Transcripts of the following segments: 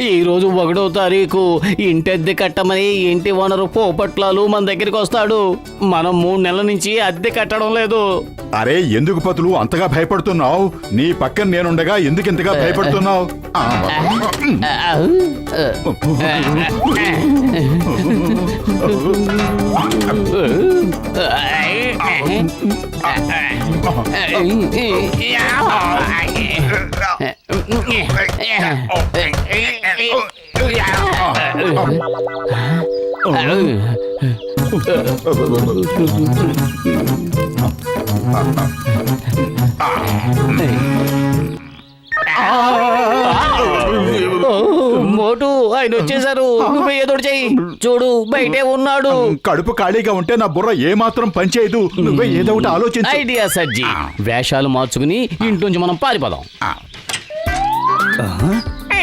ఈరోజు 1వ తారీఖు ఇంటద్దె కట్టమని ఇంటి ఓనరు పోపట్లాలు మన దగ్గరికి వస్తాడు. మనం 3 నెలల నుంచి అద్దె కట్టడం లేదు. అరే ఎందుకు పతులు అంతగా భయపడుతున్నావు? నీ పక్కన నేనుండగా ఎందుకు ఇంతగా భయపడుతున్నావు? మోటు ఆయన వచ్చేసారు. నువ్వు ఏదో చెయ్యి. చూడు బయటే ఉన్నాడు. కడుపు ఖాళీగా ఉంటే నా బుర్ర ఏమాత్రం పనిచేయదు. నువ్వే ఏదో ఒకటి ఆలోచించు. ఐడియా సజ్జి. వేషాలు మార్చుకుని ఇంటి నుంచి మనం పారిపోదాం.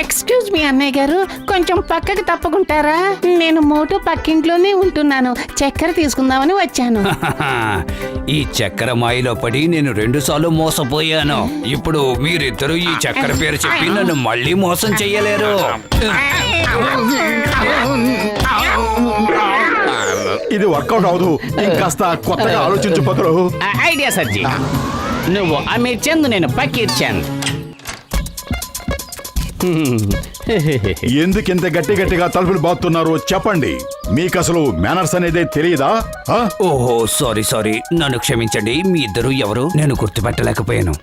ఎక్స్క్యూజ్ మీ అన్నయ్య గారు, కొంచెం పక్కకి తప్పుకుంటారా? నేను మోటు పక్కింట్లోనే ఉంటున్నాను. చక్కెర తీసుకుందామని వచ్చాను. ఈ చక్కెర మాయలో పడి నేను 2 సార్లు మోసపోయాను. ఇప్పుడు మీరిద్దరూ ఈ చక్కెర పేరు చెప్పి నన్ను మళ్ళీ మోసం చెయ్యలేరు. ఇది వర్కౌట్ అవదు. ఇంకాస్త కొత్తగా ఆలోచించు పతులు. ఐడియా సజ్జి. నువ్వు అమీర్ చంద్, నేను పకీర్ చంద్. ఎందుకింత గట్టి గట్టిగా తలుపులు బాతున్నారు చెప్పండి. మీకు అసలు మేనర్స్ అనేది తెలియదా? ఓహో సారీ, నన్ను క్షమించండి. మీ ఇద్దరు ఎవరు? నేను గుర్తుపెట్టలేకపోయాను.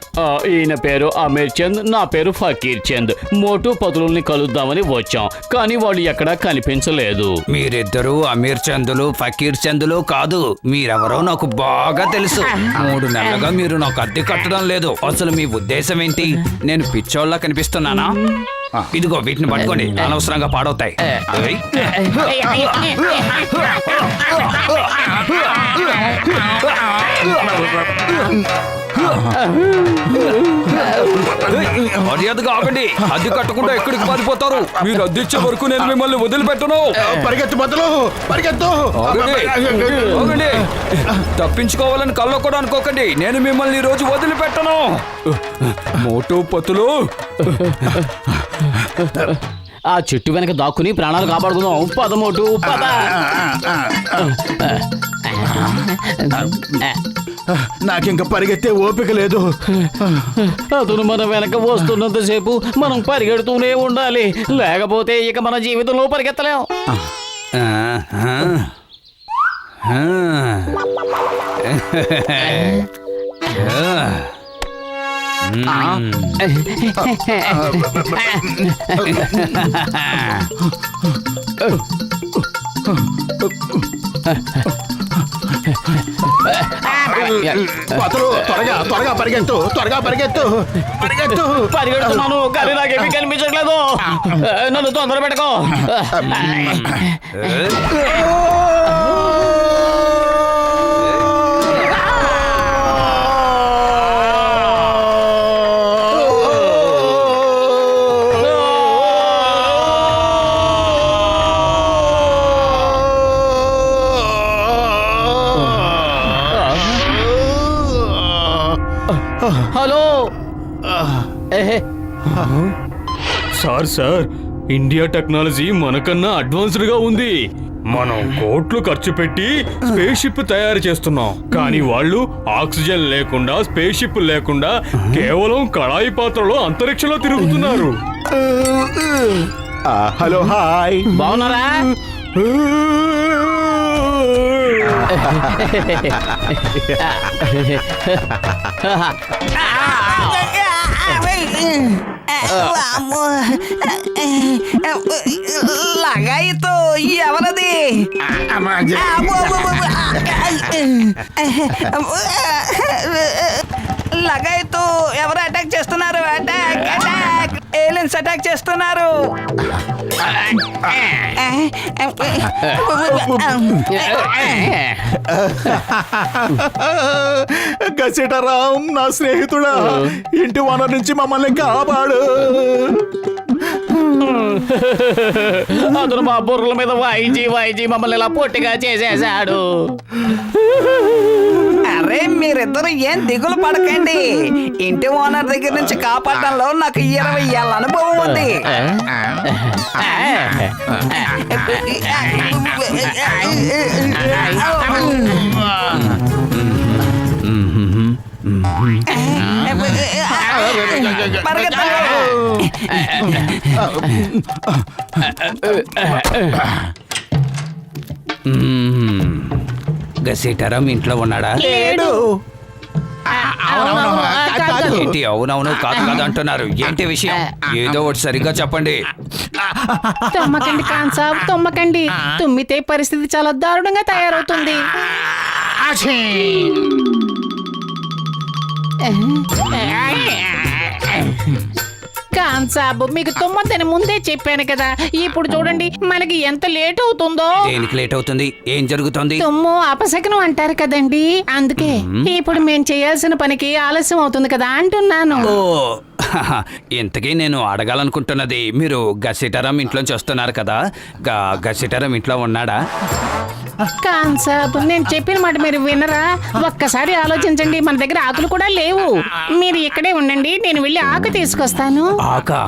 ఈయన పేరు అమీర్ చంద్, నా పేరు ఫకీర్ చంద్. మోటు పతులని కలుద్దామని వచ్చాం, కానీ వాళ్ళు ఎక్కడా కనిపించలేదు. మీరిద్దరు అమీర్ చందులు ఫకీర్ చందులు కాదు. మీరెవరో నాకు బాగా తెలుసు. 3 నెలలుగా మీరు నాకు అద్దె కట్టడం లేదు. అసలు మీ ఉద్దేశం ఏంటి? నేను పిచ్చోళ్ళ కనిపిస్తున్నానా? ఇదిగో వీటిని పట్టుకోండి, అనవసరంగా పాడవుతాయి. మర్యాదగా ఆగండి. అద్దె కట్టకుండా ఎక్కడికి పారిపోతారు? మీరు అద్దెచ్చే వరకు నేను మిమ్మల్ని వదిలిపెట్టను. పరిగెత్తు బదులు పరిగెత్తు. ఆగండి. తప్పించుకోవాలని కల్లో కూడా అనుకోకండి. నేను మిమ్మల్ని ఈ రోజు వదిలిపెట్టను. మోటు పతులు, ఆ చెట్టు వెనక దాక్కుని ప్రాణాలు కాపాడుకుందాం. పదమోటు పద. నాకింక పరిగెత్తే ఓపిక లేదు. అతను మన వెనక వస్తున్నంతసేపు మనం పరిగెడుతూనే ఉండాలి, లేకపోతే ఇక మన జీవితంలో పరిగెత్తలేం. త్వరగా పరిగెత్తు. పరిగెడుతున్నాను కానీ నాకేమీ కనిపించట్లేదు. నన్ను తొందర పెట్టుకో. హలో సార్, ఇండియా టెక్నాలజీ మనకన్నా అడ్వాన్స్డ్ గా ఉంది. మనం కోట్లు ఖర్చు పెట్టి స్పేస్ షిప్ తయారు చేస్తున్నాం, కానీ వాళ్ళు ఆక్సిజన్ లేకుండా, స్పేస్ షిప్ లేకుండా కేవలం కళాయి పాత్రలో అంతరిక్షంలో తిరుగుతున్నారు. హలో, హాయ్, బాగున్నారా? లగాయితో ఎవరది? లగాయితో ఎవరు అటాక్ చేస్తున్నారు? Attack attack. నుంచి అటాక్ చేస్తున్నారు. గసిటరాం నా స్నేహితుడా, ఇంటి ఓనర్ నుంచి మమ్మల్ని కాపాడు. అతను మా బుర్రల మీద వాయిజీ మమ్మల్ని ఇలా పొట్టిగా చేసేశాడు. అరే మీరిద్దరు ఏం దిగులు పడకండి. ఇంటి ఓనర్ దగ్గర నుంచి కాపాడడంలో నాకు 20 ఏళ్ళ అనుభవం ఉంది. గసీటారాం ఇంట్లో ఉన్నాడా? లేడు. ఏంటి అవునవును కాదు కాదు అంటున్నారు? ఏంటి విషయం? ఏదో ఒకటి సరిగ్గా చెప్పండి. తమ్మకండి కాన్సాబ్, తమ్మకండి. తుమ్మితే పరిస్థితి చాలా దారుణంగా తయారవుతుంది. కాన్సాబ్, మీకు తుమ్మద్దని ముందే చెప్పాను కదా. ఇప్పుడు చూడండి మనకి ఎంత లేట్ అవుతుందో. దేనికి లేట్ అవుతుంది? ఏం జరుగుతుంది? తుమ్ము అపశకనం అంటారు కదండి, అందుకే ఇప్పుడు మేము చేయాల్సిన పనికి ఆలస్యం అవుతుంది కదా అంటున్నాను. ఓ ఇంతకీ నేను అడగాలనుకుంటున్నది, మీరు గసీటారాం ఇంట్లోంచి వస్తున్నారు కదా, గసీటారాం ఇంట్లో ఉన్నాడా? కాన్సాబ్, నేను చెప్పిన మాట మీరు వినరా? ఒక్కసారి ఆలోచించండి. మన దగ్గర ఆకులు కూడా లేవు. మీరు ఇక్కడే ఉండండి, నేను వెళ్ళి ఆకు తీసుకొస్తాను. ఆకా?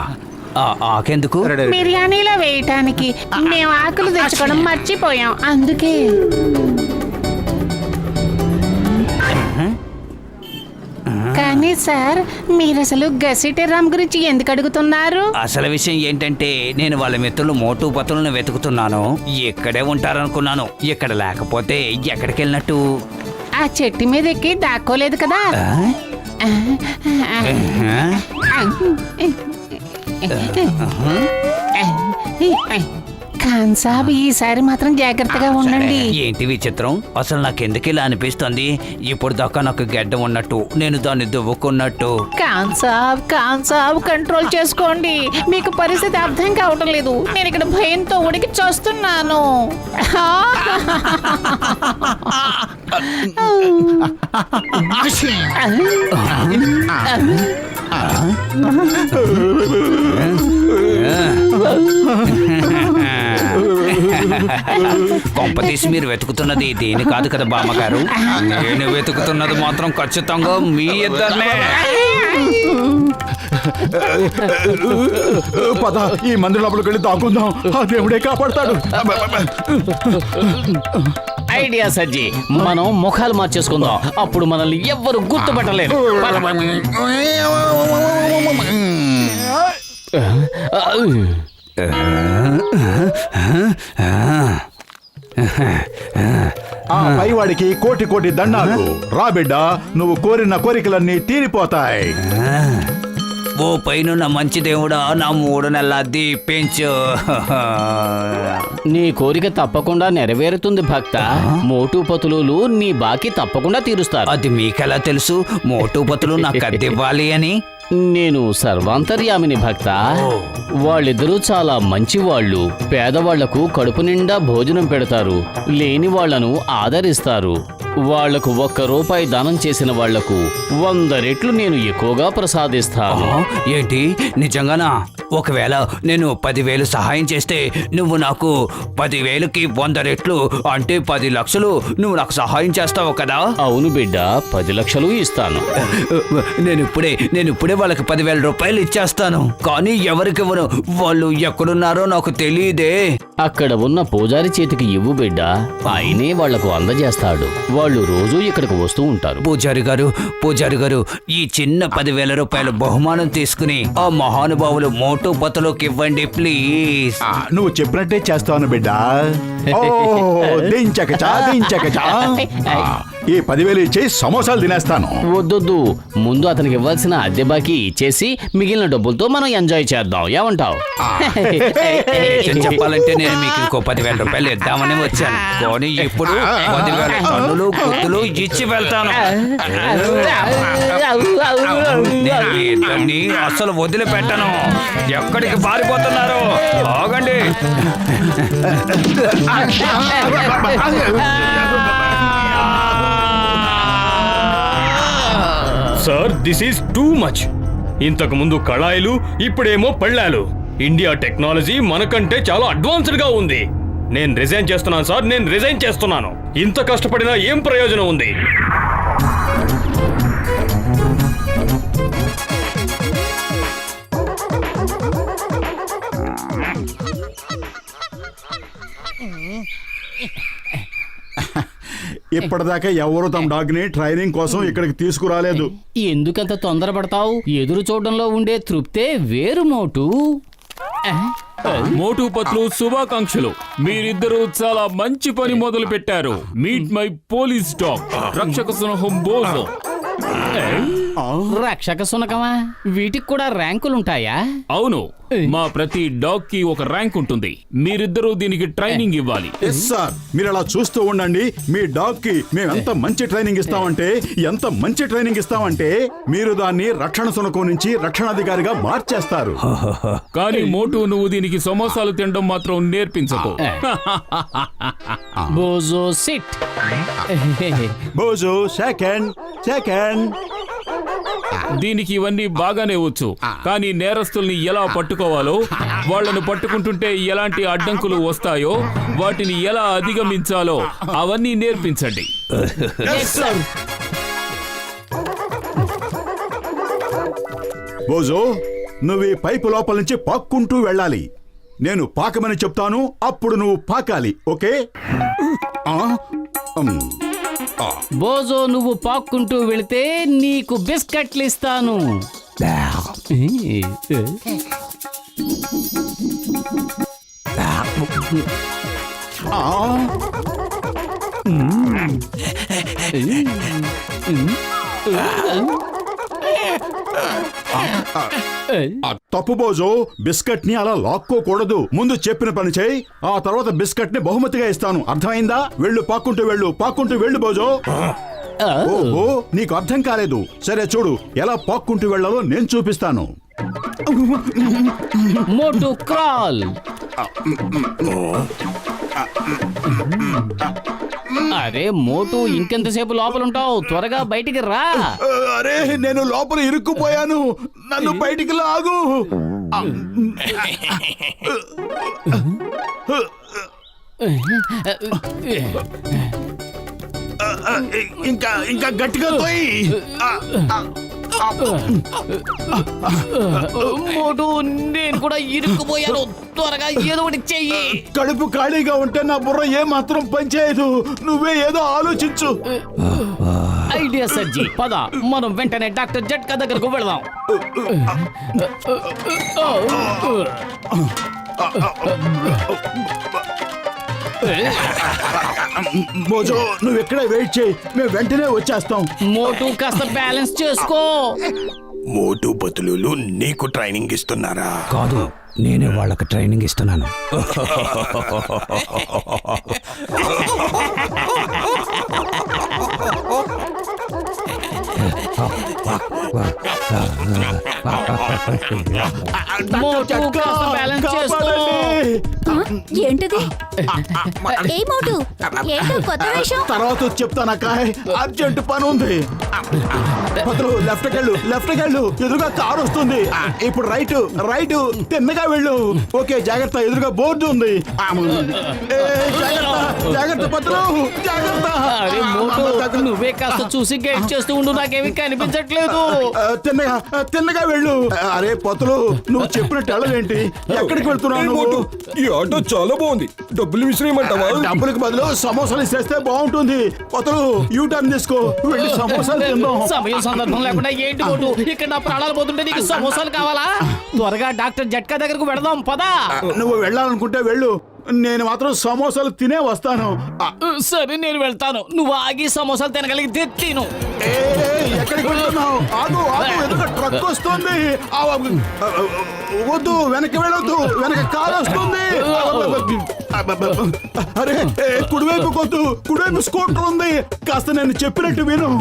ఆకెందుకు? బిర్యానీలో వేయటానికి. మేము ఆకులు తెచ్చుకోవడం మర్చిపోయాం, అందుకే. కానీ సార్, మీరు అసలు గసిటరాం గురించి ఎందుకు అడుగుతున్నారు? అసలు విషయం ఏంటంటే, నేను వాళ్ళ మిత్రులు మోటు పతులను వెతుకుతున్నాను. ఇక్కడే ఉంటారనుకున్నాను. ఇక్కడ లేకపోతే ఎక్కడికి వెళ్ళినట్టు? ఆ చెట్టు మీద ఎక్కి దాక్కోలేదు కదా. కాన్సాబ్, ఈసారి మాత్రం జాగ్రత్తగా ఉండండి. ఏంటి విచిత్రం? అసలు నాకెందుకు ఇలా అనిపిస్తుంది? ఇప్పుడు దాకా నాకు గడ్డ ఉన్నట్టు, నేను దాన్ని దువ్వుకున్నట్టు. కాన్సాబ్ కంట్రోల్ చేసుకోండి. మీకు పరిస్థితి అర్థం కావటం లేదు. నేను ఇక్కడ భయంతో ఉడికి చూస్తున్నాను. కొంపతీసి మీరు వెతుకుతున్నది దేని కాదు కదా బామ్మగారు? నేను వెతుకుతున్నది మాత్రం ఖచ్చితంగా మీ ఇద్దరినే. పద, ఈ మందిరం లోపలికి వెళ్ళి దాక్కుందాం. ఆ దేవుడే కాపాడతాడు. ఐడియా సజ్జి, మనం ముఖాలు మార్చేసుకుందాం. అప్పుడు మనల్ని ఎవ్వరు గుర్తుపట్టలేరు. ఆ పైవాడికి కోటి కోటి దండాలు. రా బిడ్డ, నువ్వు కోరిన కోరికలన్నీ తీరిపోతాయి. ఓ పైనున్న మంచి దేవుడా, నా 3 నెలల అద్దె పెంచు. నీ కోరిక తప్పకుండా నెరవేరుతుంది భక్త. మోటు పతులు నీ బాకీ తప్పకుండా తీరుస్తారు. అది మీకెలా తెలుసు మోటు పతులు నాకు అద్దె ఇవ్వాలి అని? నేను సర్వాంతర్యామిని భక్త. వాళ్ళిద్దరూ చాలా మంచి వాళ్ళు. పేదవాళ్లకు కడుపు నిండా భోజనం పెడతారు, లేని వాళ్లను ఆదరిస్తారు. వాళ్లకు 1 రూపాయి దానం చేసిన వాళ్లకు 100 రెట్లు నేను ఎక్కువగా ప్రసాదిస్తాను. ఏంటి నిజంగానా? ఒకవేళ నేను 10,000 సహాయం చేస్తే నువ్వు నాకు 10,000కి 100 రెట్లు అంటే 10 లక్షలు నువ్వు నాకు సహాయం చేస్తావు కదా? అవును బిడ్డ, 10 లక్షలు ఇస్తాను. నేను ఇప్పుడే వాళ్ళకి 10,000 రూపాయలు ఇచ్చేస్తాను. కానీ ఎవరికివ్వను, వాళ్ళు ఎక్కడున్నారో నాకు తెలియదే. అక్కడ ఉన్న పూజారి చేతికి ఇవ్వు బిడ్డ, ఆయనే వాళ్లకు అందజేస్తాడు. వాళ్ళు రోజూ ఇక్కడికి వస్తూ ఉంటారు. పూజారి గారు, ఈ చిన్న 10,000 రూపాయల బహుమానం తీసుకుని ఆ మహానుభావులు మోటు పతులోకి ఇవ్వండి ప్లీజ్. నువ్వు చెప్పినట్టే చేస్తాను బిడ్డ. ఓ దించకచా దించకచా. ఈ 10,000 ఇచ్చి సమోసాలు తినేస్తాను. వద్దొద్దు, ముందు అతనికి ఇవ్వాల్సిన అద్దె బాకీ ఇచ్చేసి మిగిలిన డబ్బులతో మనం ఎంజాయ్ చేద్దాం. ఏమంటావ్? నిజం చెప్పాలంటే నేను మీకు ఇంకో 10,000 రూపాయలు ఇద్దామని వచ్చాను, కానీ ఇప్పుడు 10,000 టన్నులు గుర్తులు ఇచ్చి వెళ్తాను. నేను మీ ఇద్దరిని అసలు వదిలిపెట్టను. ఎక్కడికి పారిపోతున్నారు? ఆగండి. Sir, this is too much. ఇంతకు ముందు కళాయిలు, ఇప్పుడేమో పళ్ళాలు. ఇండియా టెక్నాలజీ మనకంటే చాలా అడ్వాన్స్డ్ గా ఉంది. నేను రిజైన్ చేస్తున్నాను సార్, నేను రిజైన్ చేస్తున్నాను. ఇంత కష్టపడినా ఏం ప్రయోజనం ఉంది? ఇప్పటిదాకా ఎవరు తమ డాగ్ ని ట్రైనింగ్ కోసం ఇక్కడికి తీసుకురాలేదు. ఎందుకంత తొందరపడతావు? ఎదురు చూడడంలో ఉండే తృప్తే వేరు మోటు. మోటు పత్లు శుభాకాంక్షలు. మీరిద్దరూ చాలా మంచి పని మొదలు పెట్టారు. మీట్ మై పోలీస్ డాగ్, రక్షక సింహం బోజో. రక్షక సునకమా? వీటికి కూడా ర్యాంకులుంటాయా? అవును, మా ప్రతి డాగ్ కి ఒక ర్యాంక్ ఉంటుంది. మీరిద్దరూ దీనికి ట్రైనింగ్ ఇవ్వాలి. ఎస్ సార్, మీరు అలా చూస్తూ ఉండండి. మీ డాగ్ కి మేము ఎంత మంచి ట్రైనింగ్ ఇస్తామంటే మీరు దాన్ని రక్షణ సునకం నుంచి రక్షణాధికారిగా మార్చేస్తారు. కానీ మోటు, నువ్వు దీనికి సమోసాలు తినడం మాత్రం నేర్పించకు. బోజో సిట్. బోజో సెకండ్. దీనికి ఇవన్నీ బాగానే వచ్చు, కానీ నేరస్తుల్ని ఎలా పట్టుకోవాలో, వాళ్ళను పట్టుకుంటుంటే ఎలాంటి అడ్డంకులు వస్తాయో, వాటిని ఎలా అధిగమించాలో అవన్నీ నేర్పించండి. బోజో, నువ్వు ఈ పైపు లోపల నుంచి పాక్కుంటూ వెళ్ళాలి. నేను పాకమని చెప్తాను, అప్పుడు నువ్వు పాకాలి. ఓకే? బోజో, నువ్వు పాక్కుంటూ వెళితే నీకు బిస్కెట్లు ఇస్తాను. తప్పు బోజో, బిస్కెట్ ని అలా లాక్కోకూడదు. ముందు చెప్పిన పని చేయి, ఆ తర్వాత బిస్కెట్ ని బహుమతిగా ఇస్తాను. అర్థమైందా? వెళ్ళు, పాక్కుంటూ వెళ్ళు బోజో. ఓహో, నీకు అర్థం కాలేదు. సరే చూడు, ఎలా పాక్కుంటూ వెళ్ళాలో నేను చూపిస్తాను. మోటు క్రాల్. అరే మోటు, ఇంకెంతసేపు లోపలుంటావు? త్వరగా బయటికి రా. అరే, నేను లోపల ఇరుక్కుపోయాను, నన్ను బయటికి లాగు. ఇంకా గట్టిగా తోయి. మోటు, నేను కూడా ఇరుక్కుపోయాను. త్వరగా ఏదో ఒకటి చెయ్యి. కడుపు ఖాళీగా ఉంటే నా బుర్ర ఏ మాత్రం పనిచేయదు. నువ్వే ఏదో ఆలోచించు. ఐడియా సజ్జి, పద మనం వెంటనే డాక్టర్ జట్కా దగ్గరకు వెళదాం. మోజో, నువ్వు ఎక్కడే వెయిట్ చేయి, మేము వెంటనే వచ్చేస్తాం. మోటు, కాస్త బ్యాలెన్స్ చేసుకో. మోటు పతులు నీకు ట్రైనింగ్ ఇస్తున్నారా? కాదు, నేనే వాళ్ళకి ట్రైనింగ్ ఇస్తున్నాను. మోటు, కాస్త బ్యాలెన్స్ చేసుకో. ఏంటిది? ఏ మోటు, ఏంటో కొత్త వేషం? తర్వాత వచ్చి చెప్తానక్క, అర్జెంట్ పని ఉంది. పతులు, లెఫ్ట్ కెళ్ళు, ఎదురుగా కారు వస్తుంది. ఇప్పుడు రైట్ తిన్నగా వెళ్ళు. ఓకే, జాగ్రత్త, ఎదురుగా బోర్డు ఉంది. జాగ్రత్త పతులు, జాగ్రత్త. అరే మోటు, నువ్వే కాస్త చూసి గైడ్ చేస్తూ ఉండు, నాకేమీ కనిపించట్లేదు. తిన్నగా వెళ్ళు. అరే పతులు, నువ్వు చెప్పినట్టు వెళ్ళవేంటి? ఎక్కడికి వెళ్తున్నావు నువ్వు? ఈ ఆటో చాలా బాగుంది, డబ్బులు విసిరేయమంటావా? డబ్బులకు బదులు సమోసాలు ఇస్తే బాగుంటుంది. పతులు, యూ టర్న్ తీసుకో, వెళ్ళి సమోసాలు తిందాం. సమయం సందర్భం లేకుండా ఏంటి మోటు, ఇక్కడ నా ప్రాణాలు పోతుంటే నీకు సమోసాలు కావాలా? త్వరగా డాక్టర్ జట్కా దగ్గరకు వెళదాం, పదా. నువ్వు వెళ్ళాలనుకుంటే వెళ్ళు, నేను మాత్రం సమోసాలు తినే వస్తాను. సరే నేను వెళ్తాను, నువ్వు ఆగి సమోసాలు తినగలిగితే తిను. ఎక్కడికి వెళ్తున్నావు? ఆగు ఆగు, ఎదుట ట్రక్ వస్తుంది. వద్దు, వెనక్కి వెళ్ళొద్దు, వెనక కారు వస్తుంది. అరే కుడివైపు కొద్దు, కుడివైపు స్కూటర్ ఉంది. కాస్త నేను చెప్పినట్టు విను.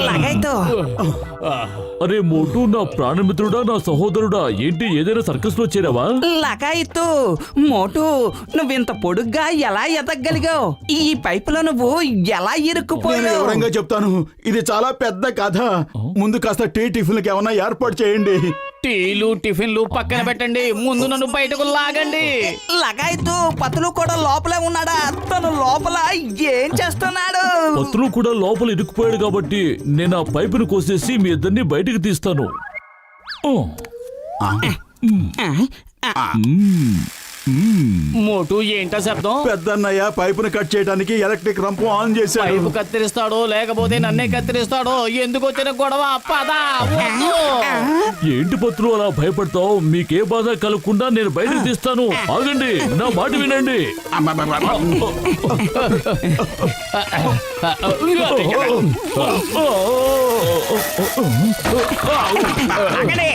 లగాయితో అరే మోటు, నా ప్రాణమిత్రుడా, నా సహోదరుడా, ఏంటి ఏదైనా సర్కస్ లో చేరావా? లగాయితో మోటు, నువ్వింత పొడుగ్గా ఎలా ఎదగలిగావు? ఈ పైపులో నువ్వు ఎలా నేను ఇరుక్కుపోయావు? వివరంగా చెప్తాను. ఇది చాలా పెద్ద కథ. ముందు కాస్త టీ టిఫిన్కి ఏమన్నా ఏర్పాటు చేయండి. టీలు టిఫిన్లు పక్కన పెట్టండి, ముందు నన్ను బయటకు లాగండి. లగాయితో పతులు కూడా లోపలే ఉన్నాడా? తను లోపల ఏం చేస్తున్నాడు? పత్రులు కూడా లోపల ఇరుక్కుపోయాడు కాబట్టి నేను ఆ పైపును కోసేసి మీ ఇద్దరిని బయటికి తీస్తాను. ఓ. మోటు ఏంటా శబ్దం? పెద్దన్నయ్య పైపును కట్ చేయడానికి ఎలక్ట్రిక్ రంపు ఆన్ చేశాడు. పైపు కత్తిరిస్తాడో లేకపోతే నన్నే కత్తిరిస్తాడో? ఎందుకు వచ్చిన గొడవ? పదా. ఏంటి పత్రులు అలా భయపడతావు? మీకే బాధ కలగకుండా నేను బయటకు తీస్తాను. ఆగండి, నా మాట వినండి. ఆగండి.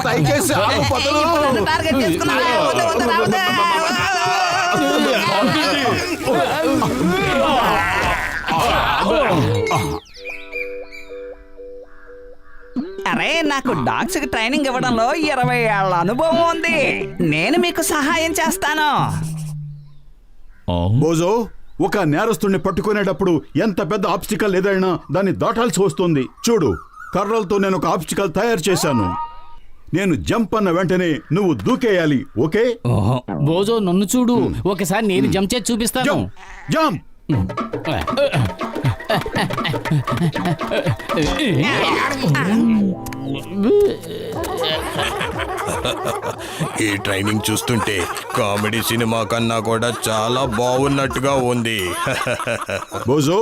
దయచేసి ఆగు పతులు. నన్ను టార్గెట్ చేసుకున్నావా? వద్దు, వద్దు, రావద్దు. అరే, నాకు డాగ్స్ కి ట్రైనింగ్ ఇవ్వడంలో 20 ఏళ్ల అనుభవం ఉంది. నేను మీకు సహాయం చేస్తాను. బోజో, ఒక నేరస్తుడిని పట్టుకునేటప్పుడు ఎంత పెద్ద ఆబ్స్టికల్ ఏదైనా దాన్ని దాటాల్సి వస్తుంది. చూడు, కర్రలతో నేను ఒక ఆబ్స్టికల్ తయారు చేశాను. నేను జంప్ అన్న వెంటనే నువ్వు దూకేయాలి. ఓకే? బోజో నన్ను చూడు, ఒకసారి నేను జంప్ చేసి చూపిస్తాను. జంప్. ఈ ట్రైనింగ్ చూస్తుంటే కామెడీ సినిమా కన్నా కూడా చాలా బాగున్నట్టుగా ఉంది. బోజో,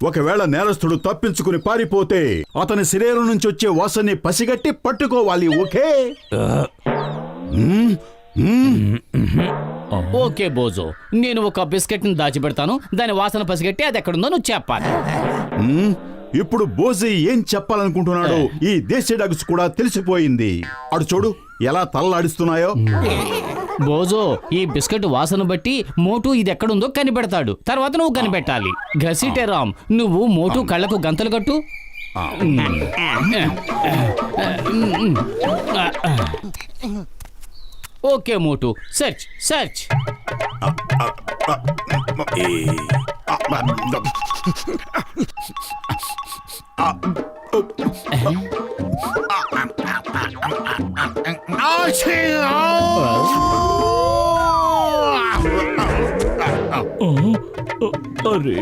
ఒకవేళ నేరస్తుడు తప్పించుకుని పారిపోతే అతని శరీరం నుంచి వచ్చే వాసనని పసిగట్టి పట్టుకోవాలి. ఓకే? ఓకే బోజో, నేను ఒక బిస్కెట్ ని దాచిపెడతాను. దాని వాసన పసిగట్టి అది ఎక్కడుందో నువ్వు చెప్పాలి. ఇప్పుడు బోజీ ఏం చెప్పాలనుకుంటున్నాడో ఈ దేశీ డాగ్స్ కూడా తెలిసిపోయింది. అడు చూడు ఎలా తలలాడిస్తున్నాయో. బోజో, ఈ బిస్కెట్ వాసన బట్టి మోటు ఇది ఎక్కడుందో కనిపెడతాడు. తర్వాత నువ్వు కనిపెట్టాలి. ఘసిటెరామ్, నువ్వు మోటు కళ్ళకు గంతలు కట్టు. ఓకే మోటు, సెర్చ్ సెర్చ్. అరే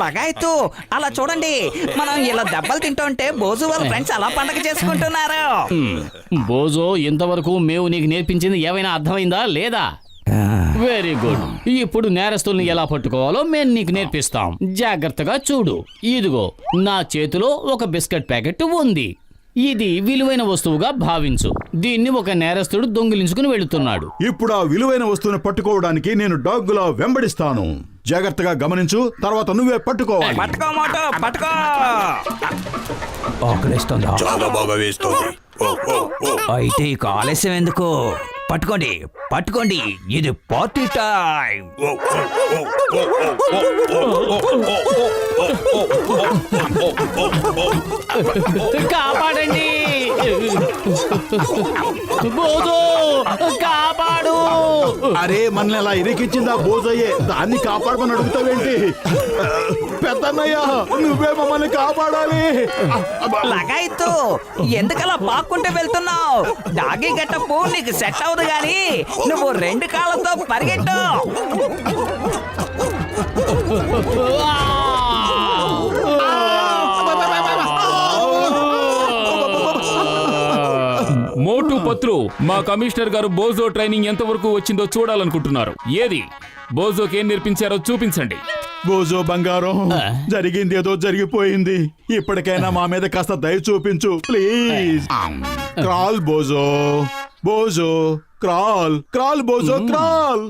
లగాయితూ అలా చూడండి, మనం ఇలా దెబ్బలు తింటుంటే బోజు వాళ్ళ ఫ్రెండ్స్ అలా పండగ చేసుకుంటున్నారు. బోజో, ఇంతవరకు మేము నీకు నేర్పించింది ఏమైనా అర్థమైందా లేదా? Very good. ఇప్పుడు నేరస్తుల్ని ఎలా పట్టుకోవాలో మేము నీకు నేర్పిస్తాం. జాగ్రత్తగా చూడు. ఇదిగో నా చేతిలో ఒక బిస్కెట్ ప్యాకెట్ ఉంది. ఇది విలువైన వస్తువుగా భావించు. దీన్ని ఒక నేరస్తుడు దొంగిలించుకుని వెళుతున్నాడు. ఇప్పుడు ఆ విలువైన వస్తువుని పట్టుకోవడానికి నేను డాగ్లా వెంబడిస్తాను. జాగ్రత్తగా గమనించు, తర్వాత నువ్వే పట్టుకోవాలి. పట్టుకో మోటు, పట్టుకో. ఆకలిస్తుందా? చాలా బాగా వేస్తుంది. ఓ, ఓ, ఓ. అయితే ఇక ఆలస్యం ఎందుకు? పట్టుకోండి, పట్టుకోండి, ఇది పార్టీ టైం. కాపాడండి బోజో, కాపాడు. అరే, మనల్ని అలా ఇరికిచ్చిందా బోజయ్యే, దాన్ని కాపాడమని అడుగుతావేంటి? పెద్దన్నయ్య, నువ్వే మమ్మల్ని కాపాడాలి. లగాయితూ, ఎందుకలా పాక్కుంటూ వెళ్తున్నావు? డాగీ గెటప్పు నీకు సెట్ అవదు గాని నువ్వు 2 కాళ్ళతో పరిగెట్టు. పత్రు, మా కమిషనర్ గారు బోజో ట్రైనింగ్ ఎంతవరకు వచ్చిందో చూడాలనుకుంటున్నారు. ఏది బోజోకి ఏం నేర్పించారో చూపించండి. బోజో బంగారం, జరిగింది ఏదో జరిగిపోయింది. ఇప్పటికైనా మా మీద కాస్త దయ చూపించు please. Crawl Boojho, Boojho crawl, crawl Boojho crawl.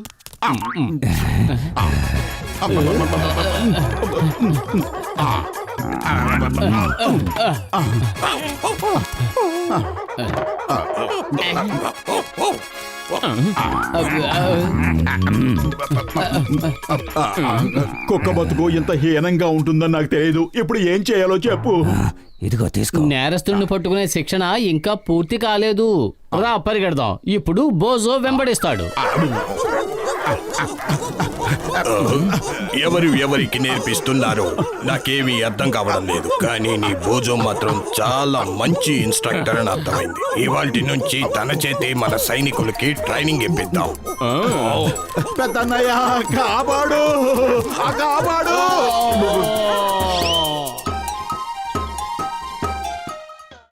కుక్క బతుకు ఇంత హీనంగా ఉంటుందని నాకు తెలియదు. ఇప్పుడు ఏం చేయాలో చెప్పు. ఇదిగో తీసుకో. నేరస్తుడిని పట్టుకునే శిక్షణ ఇంకా పూర్తి కాలేదు. రా పరిగెడదాం. ఇప్పుడు బోజో వెంబడిస్తాడు. ఎవరికి నేర్పిస్తున్నారు నాకేమీ అర్థం కావడం లేదు. కానీ నీ బోజో మాత్రం చాలా మంచి ఇన్స్ట్రక్టర్ అని అర్థమైంది. ఇవాల్టి నుంచి తన చేతి మన సైనికులకి ట్రైనింగ్ ఇప్పిద్దాం. పెద్దన్నయ్య కాపాడు, కాపాడు.